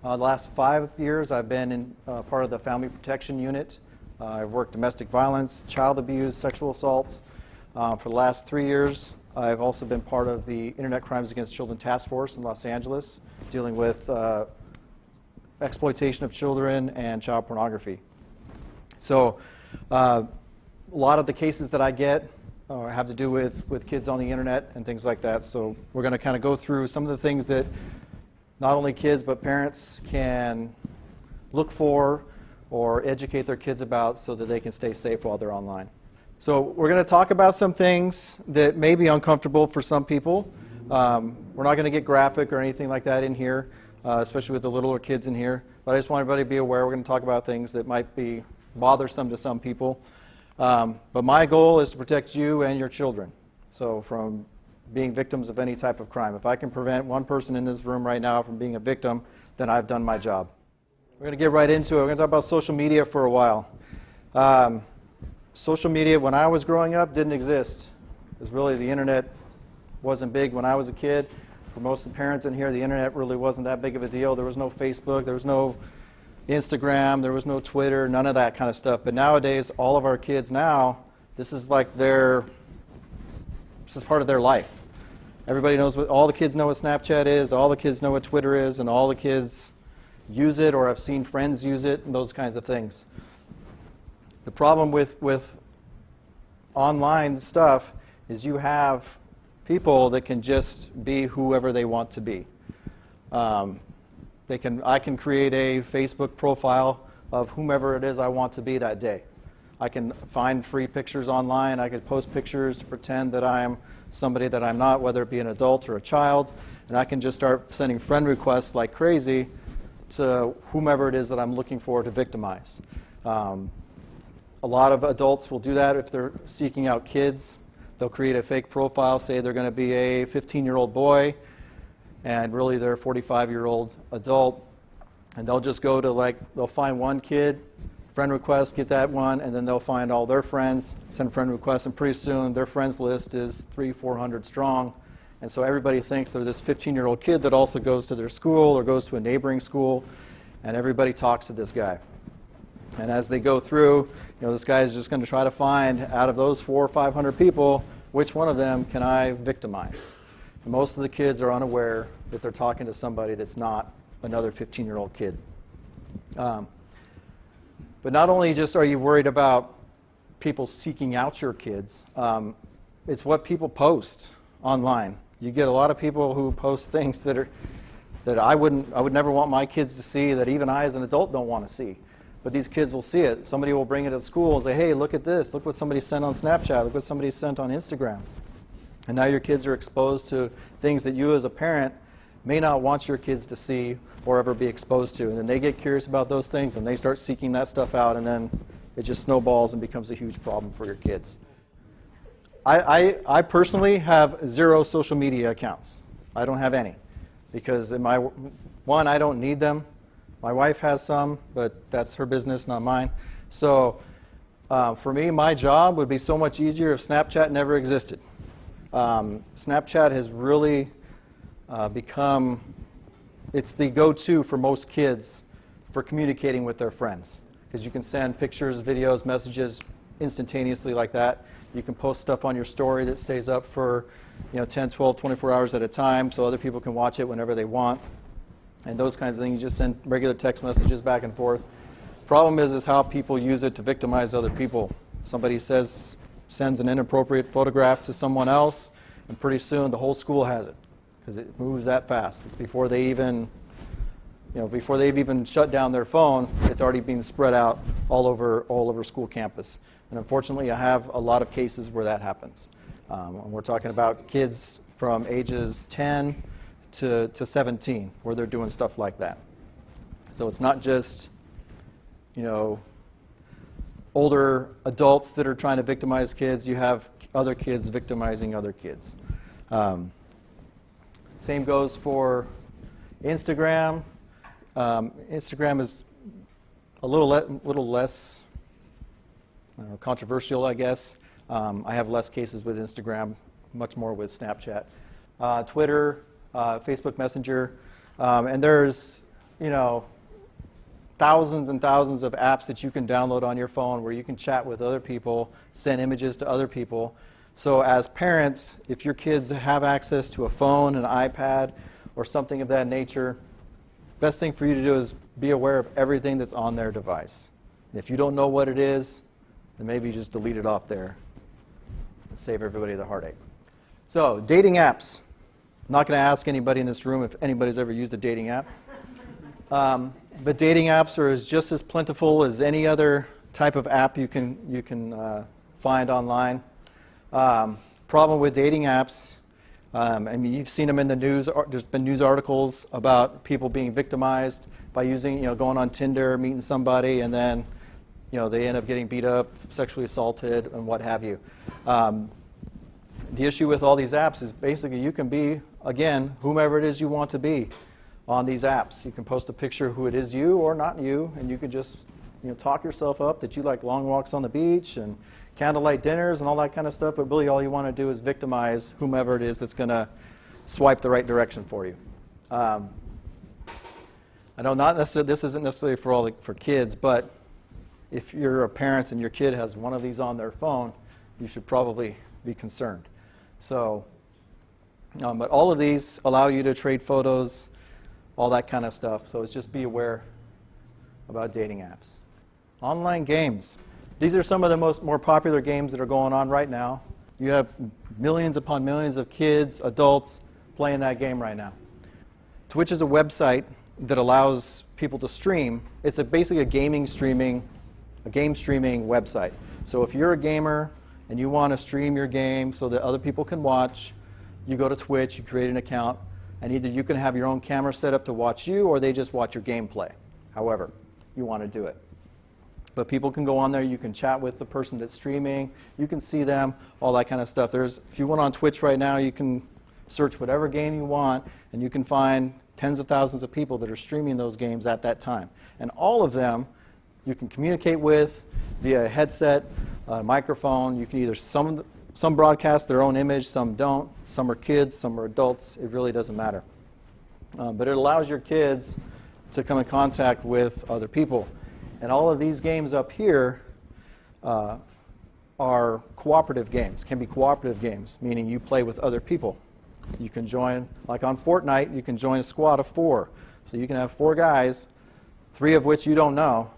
The last 5 years I've been in part of the family protection unit. I've worked domestic violence, child abuse, sexual assaults. For the last 3 years I've also been part of the Internet Crimes Against Children Task Force in Los Angeles, dealing with exploitation of children and child pornography. So a lot of the cases that I get have to do with kids on the internet and things like that. So we're going to kind of go through some of the things that not only kids but parents can look for or educate their kids about so that they can stay safe while they're online. So we're going to talk about some things that may be uncomfortable for some people. We're not going to get graphic or anything like that in here, especially with the littler kids in here. But I just want everybody to be aware we're going to talk about things that might be bothersome to some people. But my goal is to protect you and your children, so from being victims of any type of crime. If I can prevent one person in this room right now from being a victim, then I've done my job. We're going to get right into it. We're going to talk about social media for a while. Social media, when I was growing up, didn't exist. It was really, the internet wasn't big when I was a kid. For most of the parents in here, the internet really wasn't that big of a deal. There was no Facebook, there was no Instagram, there was no Twitter, none of that kind of stuff. But nowadays, all of our kids now, this is like this is part of their life. Everybody knows all the kids know what Snapchat is, all the kids know what Twitter is, and all the kids use it or have seen friends use it, and those kinds of things. The problem with online stuff is you have people that can just be whoever they want to be. I can create a Facebook profile of whomever it is I want to be that day. I can find free pictures online. I could post pictures to pretend that I'm somebody that I'm not, whether it be an adult or a child, and I can just start sending friend requests like crazy to whomever it is that I'm looking for to victimize. A lot of adults will do that if they're seeking out kids. They'll create a fake profile, say they're going to be a 15-year-old boy, and really they're a 45-year-old adult, and they'll just go to they'll find one kid, friend request, get that one, and then they'll find all their friends, send friend requests, and pretty soon their friends list is 300-400 strong. And so everybody thinks they're this 15-year-old kid that also goes to their school or goes to a neighboring school, and everybody talks to this guy. And as they go through, this guy is just going to try to find, out of those 400 or 500 people, which one of them can I victimize? And most of the kids are unaware that they're talking to somebody that's not another 15-year-old kid. But not only just are you worried about people seeking out your kids, it's what people post online. You get a lot of people who post things that I would never want my kids to see, that even I as an adult don't want to see. But these kids will see it. Somebody will bring it to school and say, hey, look at this. Look what somebody sent on Snapchat. Look what somebody sent on Instagram. And now your kids are exposed to things that you as a parent may not want your kids to see or ever be exposed to. And then they get curious about those things and they start seeking that stuff out, and then it just snowballs and becomes a huge problem for your kids. I personally have 0 social media accounts. I don't have any because I don't need them. My wife has some, but that's her business, not mine. So for me, my job would be so much easier if Snapchat never existed. Snapchat has really become, it's the go-to for most kids for communicating with their friends, because you can send pictures, videos, messages instantaneously like that. You can post stuff on your story that stays up for 10, 12, 24 hours at a time so other people can watch it whenever they want. And those kinds of things. You just send regular text messages back and forth. Problem is how people use it to victimize other people. Somebody sends an inappropriate photograph to someone else, and pretty soon the whole school has it, because it moves that fast. It's before they've even shut down their phone, it's already being spread out all over school campus. And unfortunately, I have a lot of cases where that happens. And we're talking about kids from ages 10 to 17, where they're doing stuff like that. So it's not just, older adults that are trying to victimize kids. You have other kids victimizing other kids. Same goes for Instagram. Instagram is a little less controversial, I guess. I have less cases with Instagram, much more with Snapchat. Twitter, Facebook Messenger, and there's thousands and thousands of apps that you can download on your phone where you can chat with other people, send images to other people. So as parents, if your kids have access to a phone, an iPad, or something of that nature, best thing for you to do is be aware of everything that's on their device. And if you don't know what it is, then maybe you just delete it off there and save everybody the heartache. So, dating apps. I'm not going to ask anybody in this room if anybody's ever used a dating app. But dating apps are just as plentiful as any other type of app you can find online. Problem with dating apps, I mean, you've seen them in the news. There's been news articles about people being victimized by using, going on Tinder, meeting somebody, and then, they end up getting beat up, sexually assaulted, and what have you. The issue with all these apps is basically you can be, again, whomever it is you want to be on these apps. You can post a picture of who it is, you or not you, and you can just talk yourself up that you like long walks on the beach and candlelight dinners and all that kind of stuff, but really all you want to do is victimize whomever it is that's going to swipe the right direction for you. I know this isn't necessarily for kids, but if you're a parent and your kid has one of these on their phone, you should probably be concerned. So, but all of these allow you to trade photos, all that kind of stuff. So it's just be aware about dating apps. Online games. These are some of the more popular games that are going on right now. You have millions upon millions of kids, adults, playing that game right now. Twitch is a website that allows people to stream. It's basically a game streaming website. So if you're a gamer and you want to stream your game so that other people can watch, you go to Twitch, you create an account, and either you can have your own camera set up to watch you, or they just watch your gameplay, however you want to do it. But people can go on there, you can chat with the person that's streaming, you can see them, all that kind of stuff. If you went on Twitch right now, you can search whatever game you want, and you can find tens of thousands of people that are streaming those games at that time. And all of them you can communicate with via a headset, a microphone. You can either, some broadcast their own image, some don't. Some are kids, some are adults. It really doesn't matter. But it allows your kids to come in contact with other people. And all of these games up here are cooperative games, can be cooperative games, meaning you play with other people. You can join, like on Fortnite, you can join a squad of 4. So you can have 4 guys, 3 of which you don't know,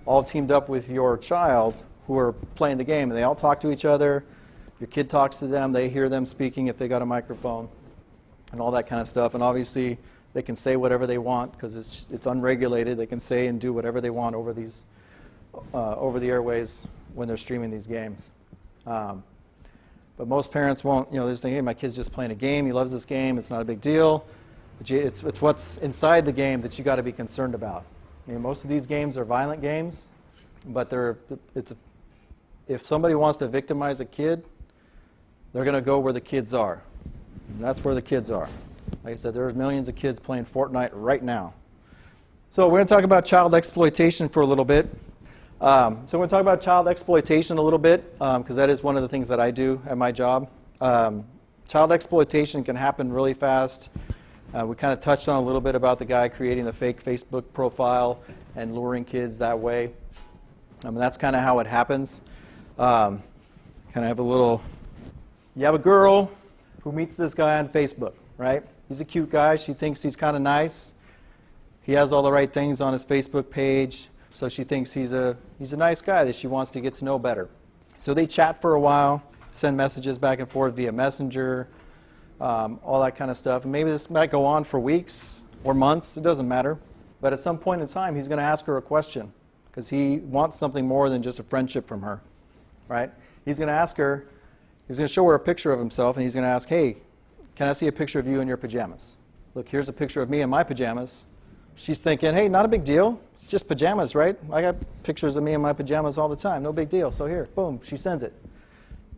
all teamed up with your child who are playing the game, and they all talk to each other. Your kid talks to them, they hear them speaking if they got a microphone, and all that kind of stuff. And obviously, they can say whatever they want because it's unregulated. They can say and do whatever they want over the airways when they're streaming these games. But most parents won't. They're just thinking, hey, my kid's just playing a game. He loves this game. It's not a big deal. It's what's inside the game that you got to be concerned about. Most of these games are violent games, but if somebody wants to victimize a kid, they're going to go where the kids are. And that's where the kids are. Like I said, there are millions of kids playing Fortnite right now. So we're going to talk about child exploitation for a little bit. So we're going to talk about child exploitation a little bit, because that is one of the things that I do at my job. Child exploitation can happen really fast. We kind of touched on a little bit about the guy creating the fake Facebook profile and luring kids that way. That's kind of how it happens. You have a girl who meets this guy on Facebook, right? He's a cute guy. She thinks he's kind of nice. He has all the right things on his Facebook page, so she thinks he's a nice guy that she wants to get to know better. So they chat for a while, send messages back and forth via Messenger, all that kind of stuff. And maybe this might go on for weeks or months. It doesn't matter. But at some point in time, he's going to ask her a question because he wants something more than just a friendship from her, right? He's going to ask her, he's going to show her a picture of himself, and he's going to ask, hey, can I see a picture of you in your pajamas? Look, here's a picture of me in my pajamas. She's thinking, hey, not a big deal. It's just pajamas, right? I got pictures of me in my pajamas all the time. No big deal. So here, boom, she sends it.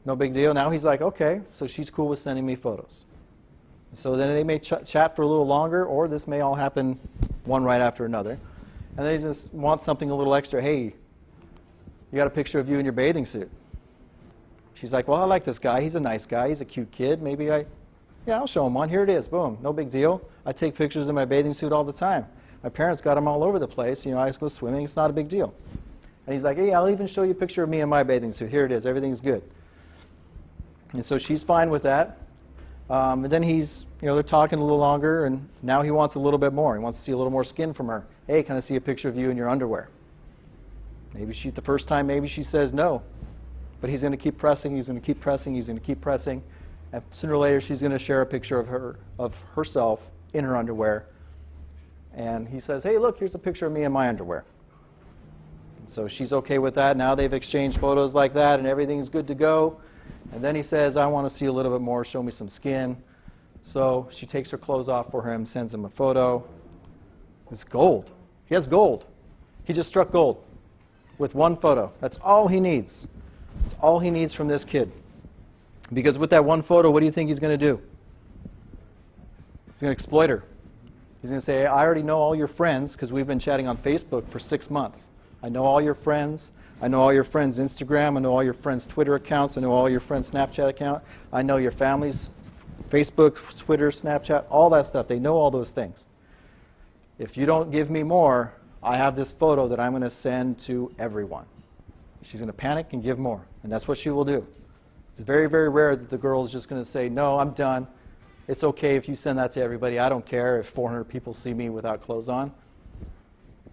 No big deal. Now he's like, okay, so she's cool with sending me photos. So then they may chat for a little longer, or this may all happen one right after another. And then he just wants something a little extra. Hey, you got a picture of you in your bathing suit. She's like, well, I like this guy. He's a nice guy. He's a cute kid. Maybe I'll show him one. Here it is. Boom. No big deal. I take pictures in my bathing suit all the time. My parents got them all over the place. You know, I go swimming. It's not a big deal. And he's like, hey, I'll even show you a picture of me in my bathing suit. Here it is. Everything's good. And so she's fine with that. And then they're talking a little longer, and now he wants a little bit more. He wants to see a little more skin from her. Hey, can I see a picture of you in your underwear? Maybe the first time, maybe she says no. But he's going to keep pressing, he's going to keep pressing, he's going to keep pressing. And sooner or later, she's going to share a picture of herself in her underwear. And he says, hey, look, here's a picture of me in my underwear. And so she's okay with that. Now they've exchanged photos like that, and everything's good to go. And then he says, I want to see a little bit more, show me some skin. So she takes her clothes off for him, sends him a photo. It's gold. He has gold. He just struck gold with one photo. That's all he needs. That's all he needs from this kid. Because with that one photo, what do you think he's going to do? He's going to exploit her. He's going to say, I already know all your friends because we've been chatting on Facebook for 6 months. I know all your friends. I know all your friends' Instagram. I know all your friends' Twitter accounts. I know all your friends' Snapchat account. I know your family's Facebook, Twitter, Snapchat, all that stuff. They know all those things. If you don't give me more, I have this photo that I'm going to send to everyone. She's going to panic and give more, and that's what she will do. It's very, very rare that the girl is just going to say, no, I'm done. It's okay if you send that to everybody. I don't care if 400 people see me without clothes on.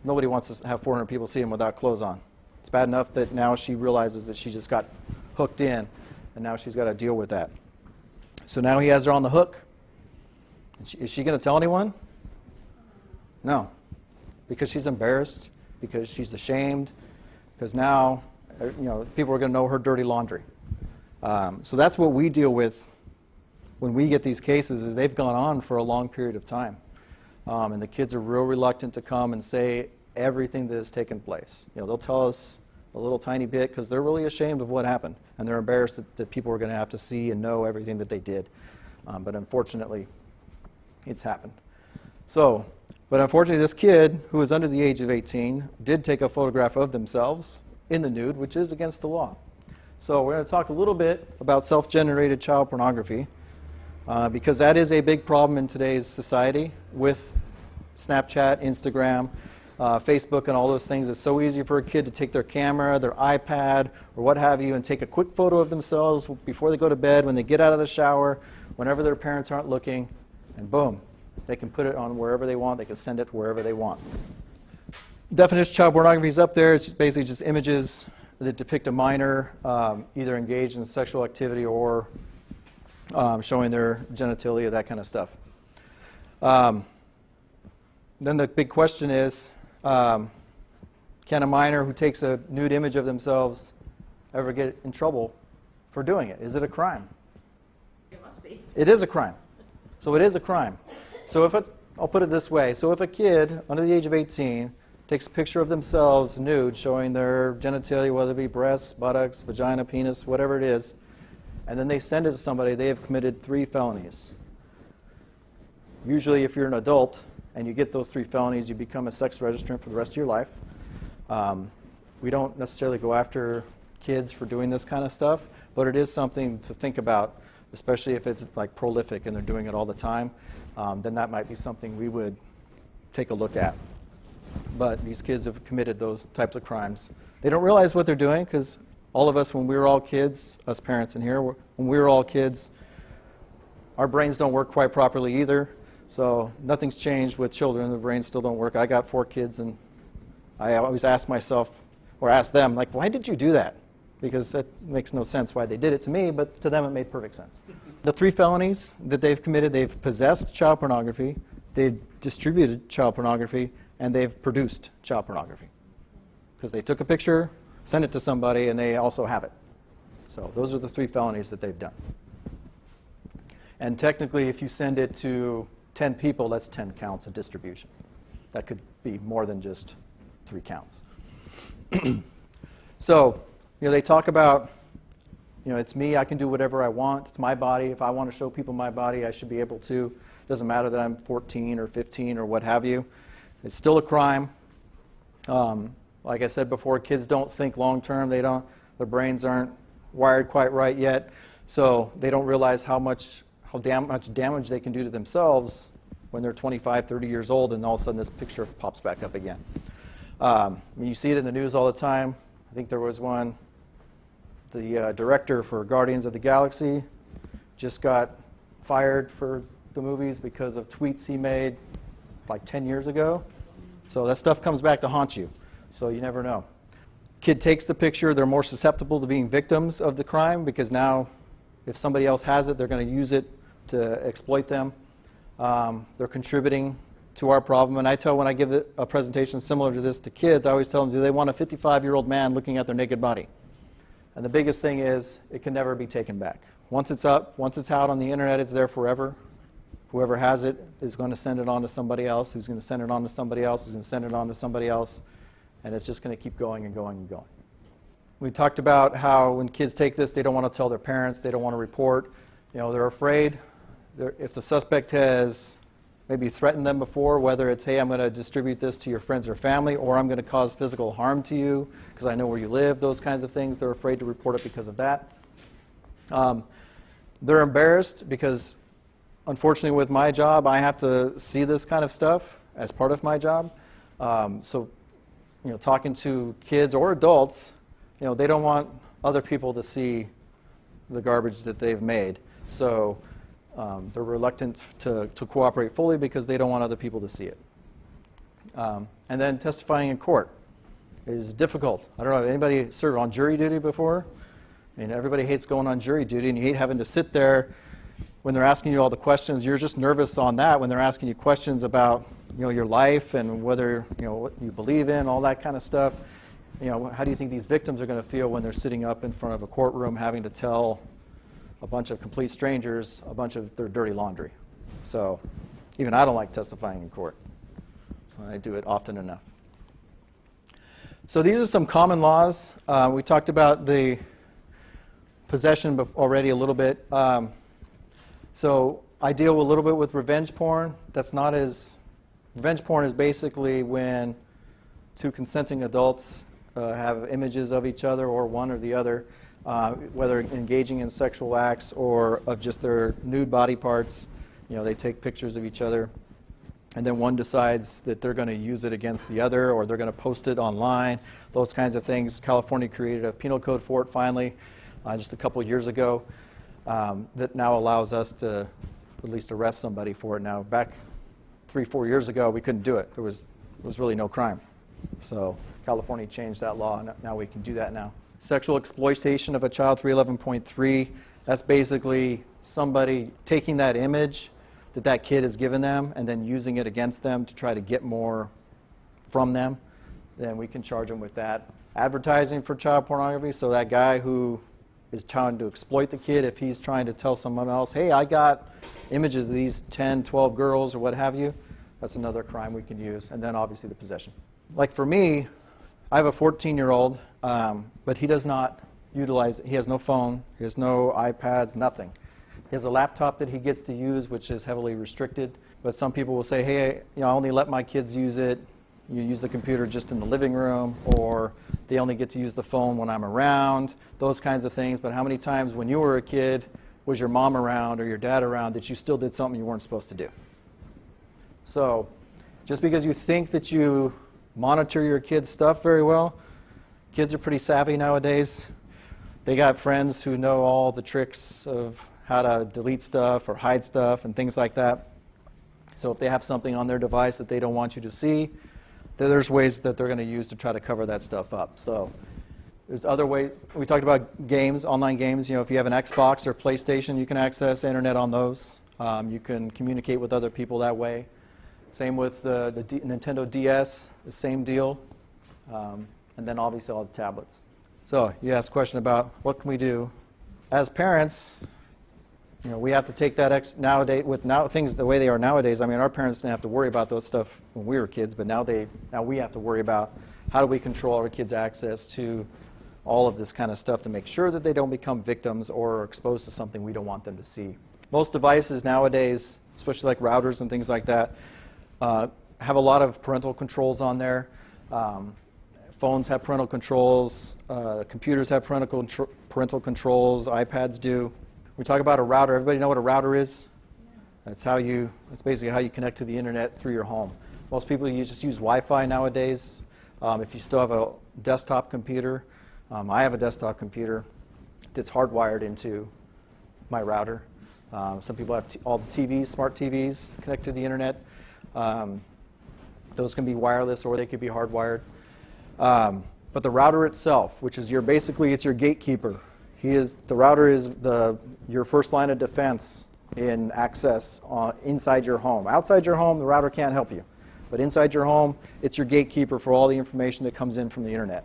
Nobody wants to have 400 people see him without clothes on. It's bad enough that now she realizes that she just got hooked in, and now she's got to deal with that. So now he has her on the hook. Is she going to tell anyone? No. Because she's embarrassed, because she's ashamed, because now people are going to know her dirty laundry. So that's what we deal with when we get these cases, is they've gone on for a long period of time. And the kids are real reluctant to come and say everything that has taken place. They'll tell us a little tiny bit because they're really ashamed of what happened, and they're embarrassed that people are going to have to see and know everything that they did. But unfortunately, it's happened. But unfortunately, this kid, who is under the age of 18, did take a photograph of themselves in the nude, which is against the law. So we're going to talk a little bit about self-generated child pornography, because that is a big problem in today's society with Snapchat, Instagram, Facebook, and all those things. It's so easy for a kid to take their camera, their iPad, or what have you, and take a quick photo of themselves before they go to bed, when they get out of the shower, whenever their parents aren't looking, and boom, they can put it on wherever they want. They can send it wherever they want. Definition of child pornography is up there. It's basically just images that depict a minor either engaged in sexual activity or showing their genitalia, that kind of stuff. Then the big question is, can a minor who takes a nude image of themselves ever get in trouble for doing it? Is it a crime? It must be. It is a crime. So it is a crime. So I'll put it this way. So if a kid under the age of 18 takes a picture of themselves nude, showing their genitalia, whether it be breasts, buttocks, vagina, penis, whatever it is, and then they send it to somebody, they have committed 3 felonies. Usually if you're an adult and you get those 3 felonies, you become a sex registrant for the rest of your life. We don't necessarily go after kids for doing this kind of stuff, but it is something to think about, especially if it's like prolific and they're doing it all the time. Then that might be something we would take a look at. But these kids have committed those types of crimes. They don't realize what they're doing, because all of us, when we were all kids, us parents in here, when we were all kids, our brains don't work quite properly either. So nothing's changed with children. The brains still don't work. I got 4 kids, and I always ask myself, or ask them, like, why did you do that? Because it makes no sense why they did it to me, but to them it made perfect sense. The 3 felonies that they've committed, they've possessed child pornography, they've distributed child pornography, and they've produced child pornography. Because they took a picture, sent it to somebody, and they also have it. So those are the 3 felonies that they've done. And technically, if you send it to 10 people, that's 10 counts of distribution. That could be more than just 3 counts. So, they talk about, it's me, I can do whatever I want. It's my body. If I want to show people my body, I should be able to. It doesn't matter that I'm 14 or 15 or what have you. It's still a crime. Like I said before, kids don't think long term. Their brains aren't wired quite right yet, so they don't realize how much damage they can do to themselves when they're 25, 30 years old, and all of a sudden this picture pops back up again. You see it in the news all the time. I think there was one, the director for Guardians of the Galaxy just got fired for the movies because of tweets he made like 10 years ago. So that stuff comes back to haunt you. So you never know. Kid takes the picture, they're more susceptible to being victims of the crime because now if somebody else has it, they're going to use it to exploit them. They're contributing to our problem. And I tell when I give a presentation similar to this to kids, I always tell them, do they want a 55-year-old man looking at their naked body? And the biggest thing is it can never be taken back. Once it's up, once it's out on the internet, it's there forever. Whoever has it is going to send it on to somebody else, who's going to send it on to somebody else, who's going to send it on to somebody else. And it's just going to keep going and going and going. We talked about how when kids take this, they don't want to tell their parents, they don't want to report. They're afraid. If the suspect has maybe threatened them before, whether it's, hey, I'm going to distribute this to your friends or family, or I'm going to cause physical harm to you because I know where you live, those kinds of things, they're afraid to report it because of that. They're embarrassed because, unfortunately, with my job, I have to see this kind of stuff as part of my job. Talking to kids or adults, they don't want other people to see the garbage that they've made. So they're reluctant to cooperate fully because they don't want other people to see it. And then testifying in court is difficult. I don't know, anybody served on jury duty before? Everybody hates going on jury duty, and you hate having to sit there when they're asking you all the questions. You're just nervous on that when they're asking you questions about your life and whether what you believe in, all that kind of stuff. How do you think these victims are going to feel when they're sitting up in front of a courtroom having to tell a bunch of complete strangers a bunch of their dirty laundry? So even I don't like testifying in court. I do it often enough. So these are some common laws. We talked about the possession already a little bit. So I deal a little bit with revenge porn. Revenge porn is basically when two consenting adults have images of each other or one or the other, whether engaging in sexual acts or of just their nude body parts. They take pictures of each other, and then one decides that they're going to use it against the other, or they're going to post it online, those kinds of things. California created a penal code for it finally, just a couple years ago, that now allows us to at least arrest somebody for it now. Back 3-4 years ago, we couldn't do it. There was really no crime. So California changed that law, and now we can do that now. Sexual exploitation of a child, 311.3, that's basically somebody taking that image that kid has given them and then using it against them to try to get more from them. Then we can charge them with that. Advertising for child pornography, so that guy who is trying to exploit the kid, if he's trying to tell someone else, hey, I got images of these 10, 12 girls or what have you, that's another crime we can use. And then obviously the possession. Like for me, I have a 14-year-old, but he does not utilize it. He has no phone, he has no iPads, nothing. He has a laptop that he gets to use, which is heavily restricted. But some people will say, hey, I only let my kids use it. You use the computer just in the living room, or they only get to use the phone when I'm around, those kinds of things. But how many times when you were a kid was your mom around or your dad around that you still did something you weren't supposed to do? So just because you think that you monitor your kids' stuff very well, kids are pretty savvy nowadays. They got friends who know all the tricks of how to delete stuff or hide stuff and things like that. So if they have something on their device that they don't want you to see, there's ways that they're going to use to try to cover that stuff up. So there's other ways. We talked about games, online games. If you have an Xbox or PlayStation, you can access the internet on those. You can communicate with other people that way. Same with the Nintendo DS, the same deal. And then obviously all the tablets. So you asked a question about what can we do. As parents, we have to take that nowadays with things the way they are nowadays. I mean, our parents didn't have to worry about those stuff when we were kids, but now we have to worry about how do we control our kids' access to all of this kind of stuff to make sure that they don't become victims or exposed to something we don't want them to see. Most devices nowadays, especially like routers and things like that, have a lot of parental controls on there. Phones have parental controls, computers have parental controls, iPads do. We talk about a router. Everybody know what a router is? That's basically how you connect to the internet through your home. Most people just use Wi-Fi nowadays. If you still have a desktop computer, I have a desktop computer that's hardwired into my router. Some people have all the TVs, smart TVs, connect to the internet. Those can be wireless or they could be hardwired. But the router itself, which is basically it's your gatekeeper. The router is your first line of defense in access inside your home. Outside your home, the router can't help you. But inside your home, it's your gatekeeper for all the information that comes in from the internet.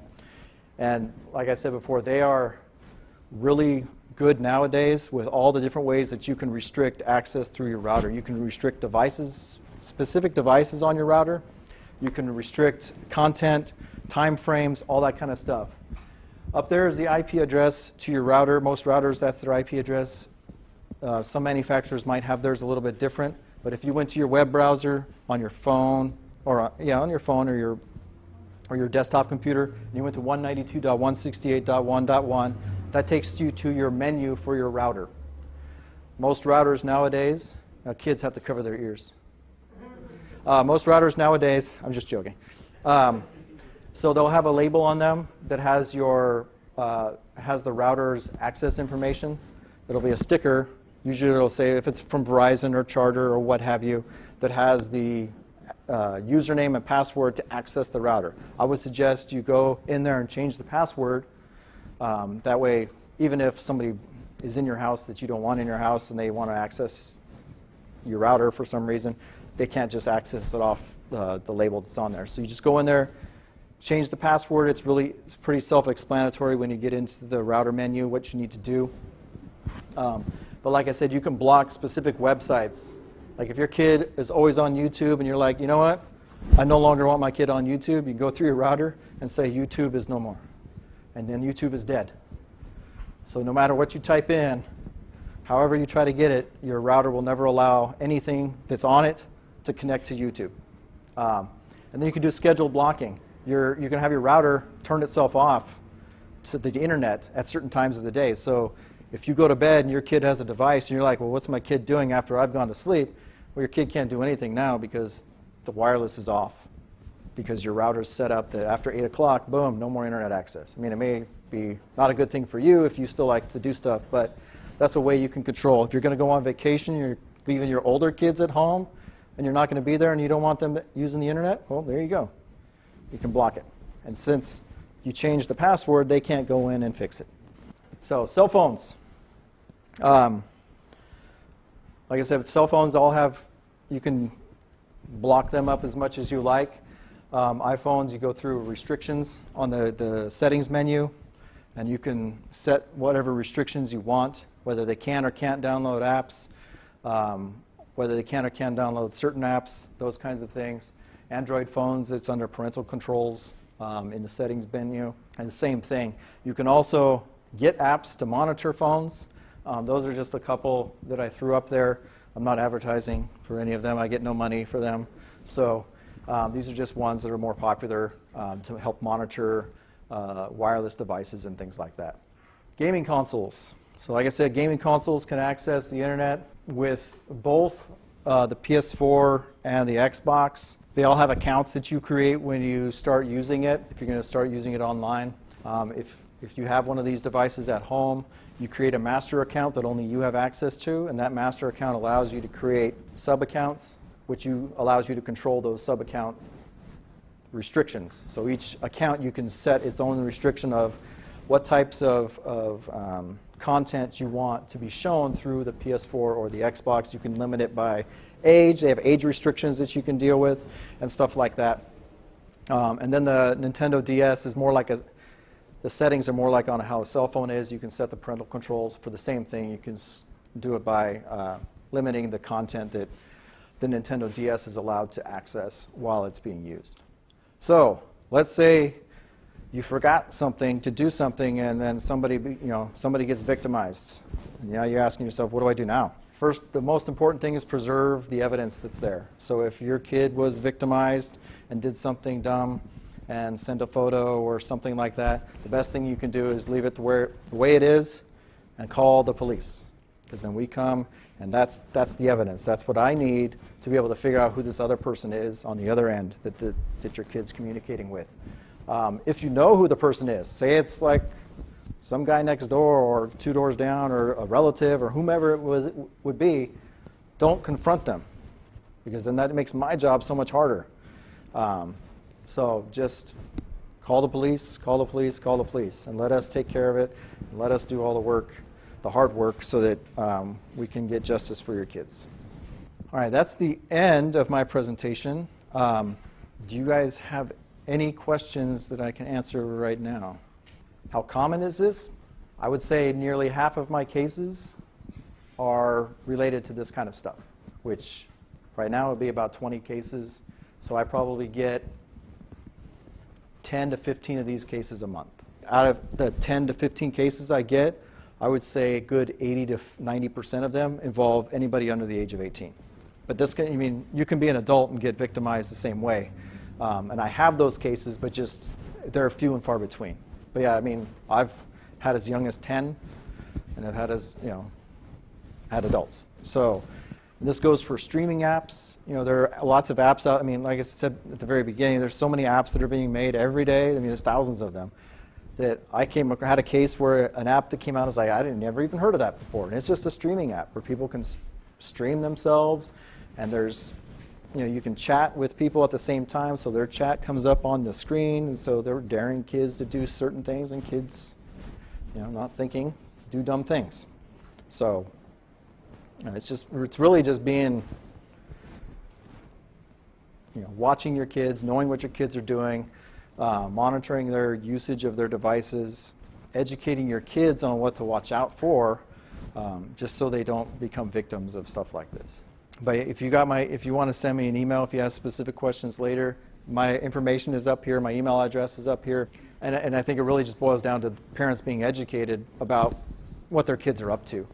And like I said before, they are really good nowadays with all the different ways that you can restrict access through your router. You can restrict devices, specific devices on your router. You can restrict content, time frames, all that kind of stuff. Up there is the IP address to your router. Most routers, that's their IP address. Some manufacturers might have theirs a little bit different. But if you went to your web browser on your phone, or your desktop computer, and you went to 192.168.1.1, that takes you to your menu for your router. Most routers nowadays, kids have to cover their ears. Most routers nowadays, I'm just joking. So they'll have a label on them that has the router's access information. It'll be a sticker. Usually it'll say, if it's from Verizon or Charter or what have you, that has the username and password to access the router. I would suggest you go in there and change the password. That way, even if somebody is in your house that you don't want in your house and they want to access your router for some reason, they can't just access it off the label that's on there. So you just go in there, change the password. It's pretty self-explanatory when you get into the router menu what you need to do. But like I said, you can block specific websites. Like if your kid is always on YouTube and you're like, you know what? I no longer want my kid on YouTube. You can go through your router and say YouTube is no more. And then YouTube is dead. So no matter what you type in, however you try to get it, your router will never allow anything that's on it to connect to YouTube. And then you can do scheduled blocking. You can have your router turn itself off to the internet at certain times of the day. So if you go to bed and your kid has a device and you're like, well, what's my kid doing after I've gone to sleep? Well, your kid can't do anything now because the wireless is off, because your router's set up that after 8 o'clock, boom, no more internet access. I mean, it may be not a good thing for you if you still like to do stuff, but that's a way you can control. If you're going to go on vacation, you're leaving your older kids at home, and you're not going to be there and you don't want them using the internet, well, there you go. You can block it. And since you changed the password, they can't go in and fix it. So, cell phones. Like I said, cell phones you can block them up as much as you like. iPhones, you go through restrictions on the settings menu, and you can set whatever restrictions you want, whether they can or can't download apps, whether they can or can't download certain apps, those kinds of things. Android phones, it's under parental controls in the settings menu. And the same thing. You can also get apps to monitor phones. Those are just a couple that I threw up there. I'm not advertising for any of them. I get no money for them. So these are just ones that are more popular to help monitor wireless devices and things like that. Gaming consoles. So like I said, gaming consoles can access the internet with both the PS4 and the Xbox. They all have accounts that you create when you start using it, if you're going to start using it online. If you have one of these devices at home, you create a master account that only you have access to, and that master account allows you to create sub-accounts, which allows you to control those sub-account restrictions. So each account you can set its own restriction of what types of content you want to be shown through the PS4 or the Xbox. You can limit it by age. They have age restrictions that you can deal with and stuff like that. And then the Nintendo DS is more like the settings are more like on how a cell phone is. You can set the parental controls for the same thing. You can do it by limiting the content that the Nintendo DS is allowed to access while it's being used. So let's say you forgot something to do something, and then somebody gets victimized. And now you're asking yourself, what do I do now? First, the most important thing is preserve the evidence that's there. So if your kid was victimized and did something dumb and sent a photo or something like that, the best thing you can do is leave it the way it is and call the police. because then we come, and that's the evidence. That's what I need to be able to figure out who this other person is on the other end that your kid's communicating with. If you know who the person is, say it's like some guy next door or 2 doors down or a relative or whomever it would be, don't confront them, because then that makes my job so much harder. So just call the police, call the police, call the police, and let us take care of it, and let us do all the work, the hard work, so that we can get justice for your kids. All right, that's the end of my presentation. Do you guys have any questions that I can answer right now? How common is this? I would say nearly half of my cases are related to this kind of stuff, which right now would be about 20 cases. So I probably get 10 to 15 of these cases a month. Out of the 10 to 15 cases I get, I would say a good 80 to 90% of them involve anybody under the age of 18. But this can, I mean, you can be an adult and get victimized the same way. And I have those cases, but just they're few and far between. But yeah, I mean, I've had as young as 10, and I've had had adults. So this goes for streaming apps. You know, there are lots of apps out. I mean, like I said at the very beginning, there's so many apps that are being made every day. I mean, there's thousands of them. That I had a case where an app that came out, I was like, I didn't never even heard of that before. And it's just a streaming app where people can stream themselves, and there's, you know, you can chat with people at the same time, so their chat comes up on the screen, and so they're daring kids to do certain things, and kids, you know, not thinking, do dumb things. So it's really just being, you know, watching your kids, knowing what your kids are doing, monitoring their usage of their devices, educating your kids on what to watch out for, just so they don't become victims of stuff like this. But if you want to send me an email, if you have specific questions later, my information is up here, my email address is up here, and I think it really just boils down to parents being educated about what their kids are up to.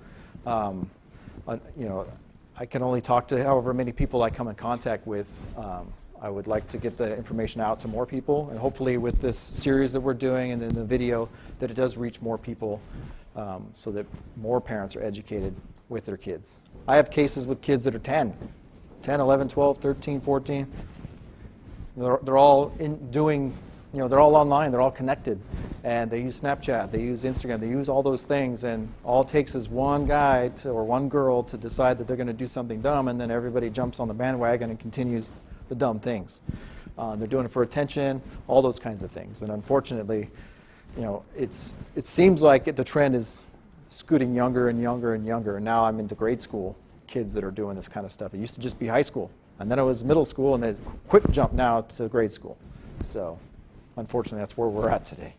You know, I can only talk to however many people I come in contact with. I would like to get the information out to more people, and hopefully with this series that we're doing and then the video, that it does reach more people, so that more parents are educated with their kids. I have cases with kids that are 10, 11, 12, 13, 14. They're all doing, you know, they're all online, they're all connected, and they use Snapchat, they use Instagram, they use all those things, and all it takes is one guy or one girl to decide that they're going to do something dumb, and then everybody jumps on the bandwagon and continues the dumb things. They're doing it for attention, all those kinds of things. And unfortunately, you know, it seems like the trend is scooting younger and younger and younger. And now I'm into grade school kids that are doing this kind of stuff. It used to just be high school, and then it was middle school, and then quick jump now to grade school. So unfortunately, that's where we're at today.